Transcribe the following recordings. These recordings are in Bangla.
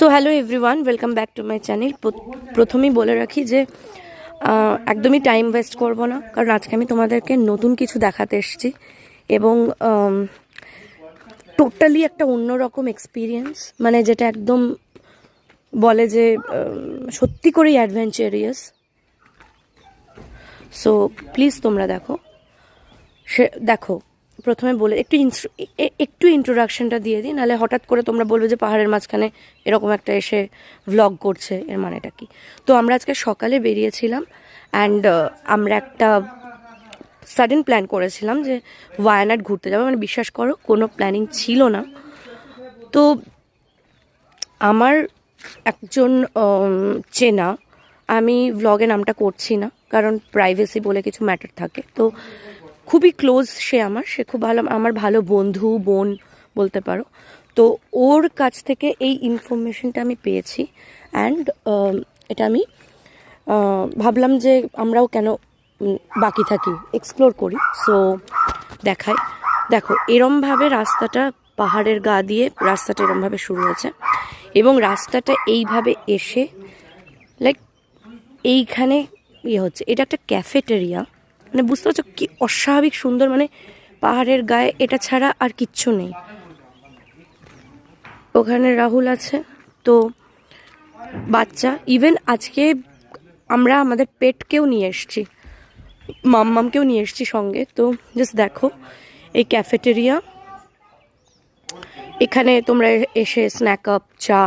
So hello everyone, welcome back to my channel. প্রথমেই বলে রাখি যে একদমই টাইম ওয়েস্ট করব না, কারণ আজকে আমি তোমাদেরকে নতুন কিছু দেখাতে এসেছি এবং টোটালি একটা অন্যরকম এক্সপিরিয়েন্স, মানে যেটা একদম বলে যে সত্যি করেই অ্যাডভেঞ্চারিয়াস। সো প্লিজ তোমরা দেখো প্রথমে বলে একটু ইন্ট্রোডাকশনটা দিয়ে দিই, নাহলে হঠাৎ করে তোমরা বলবে যে পাহাড়ের মাঝখানে এরকম একটা এসে ভ্লগ করছে, এর মানেটা কি। তো আমরা আজকে সকালে বেরিয়েছিলাম অ্যান্ড আমরা একটা সাডেন প্ল্যান করেছিলাম যে ওয়ায়ানাড ঘুরতে যাবো। মানে বিশ্বাস করো, কোনো প্ল্যানিং ছিল না। তো আমার একজন চেনা, আমি ভ্লগে নামটা করছি না কারণ প্রাইভেসি বলে কিছু ম্যাটার থাকে, তো খুবই ক্লোজ সে খুব ভালো, আমার ভালো বন্ধু বোন বলতে পারো। তো ওর কাছ থেকে এই ইনফরমেশনটা আমি পেয়েছি অ্যান্ড এটা আমি ভাবলাম যে আমরাও কেন বাকি থাকি, এক্সপ্লোর করি। সো দেখো এরমভাবে রাস্তাটা, পাহাড়ের গা দিয়ে রাস্তাটা এরমভাবে শুরু হয়েছে এবং রাস্তাটা এইভাবে এসে লাইক এইখানে হচ্ছে। এটা একটা ক্যাফেটেরিয়া, মানে বুঝতে পারছো কি অস্বাভাবিক সুন্দর, মানে পাহাড়ের গায়ে এটা ছাড়া আর কিচ্ছু নেই। ওখানে রাহুল আছে, তো বাচ্চা, ইভেন আজকে আমরা আমাদের পেটকেও নিয়ে এসছি, মাম্মামকেও নিয়ে এসছি সঙ্গে। তো জাস্ট দেখো এই ক্যাফেটেরিয়া, এখানে তোমরা এসে স্ন্যাক আপ, চা,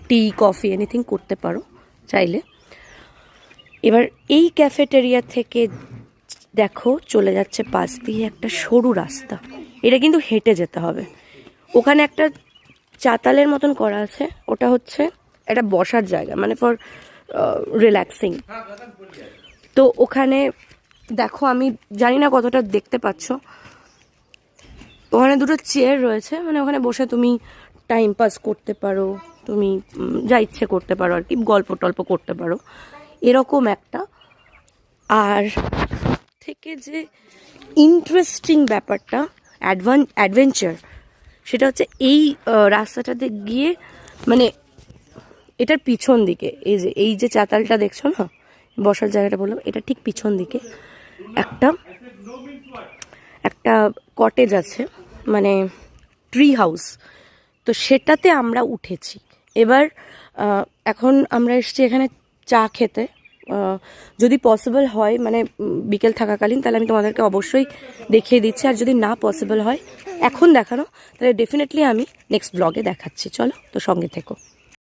টি, কফি এনিথিং করতে পারো চাইলে। এবার এই ক্যাফেটেরিয়া থেকে দেখো চলে যাচ্ছে পাশ দিয়ে একটা সরু রাস্তা, এটা কিন্তু হেঁটে যেতে হবে। ওখানে একটা চাতালের মতন করা আছে, ওটা হচ্ছে একটা বসার জায়গা, মানে ফর রিল্যাক্সিং। তো ওখানে দেখো, আমি জানি না কতটা দেখতে পাচ্ছ, ওখানে দুটো চেয়ার রয়েছে, মানে ওখানে বসে তুমি টাইম পাস করতে পারো, তুমি যা ইচ্ছে করতে পারো আর কি, গল্প টল্প করতে পারো, এরকম একটা। আর থেকে যে ইন্টারেস্টিং ব্যাপারটা, অ্যাডভেঞ্চার, সেটা হচ্ছে এই রাস্তাটাতে গিয়ে, মানে এটার পিছন দিকে এই যে চাতালটা দেখছো না, বসার জায়গাটা বললাম, এটা ঠিক পিছন দিকে একটা কটেজ আছে, মানে ট্রি হাউস। তো সেটাতে আমরা উঠেছি। এবার এখন আমরা এসেছি এখানে চা খেতে। যদি পসিবল হয়, মানে বিকেল থাকাকালীন, তাহলে আমি তোমাদেরকে অবশ্যই দেখিয়ে দিচ্ছি। আর যদি না পসিবল হয় এখন দেখানো, তাহলে ডেফিনেটলি আমি নেক্সট ব্লগে দেখাচ্ছি। চলো, তো সঙ্গে থেকো।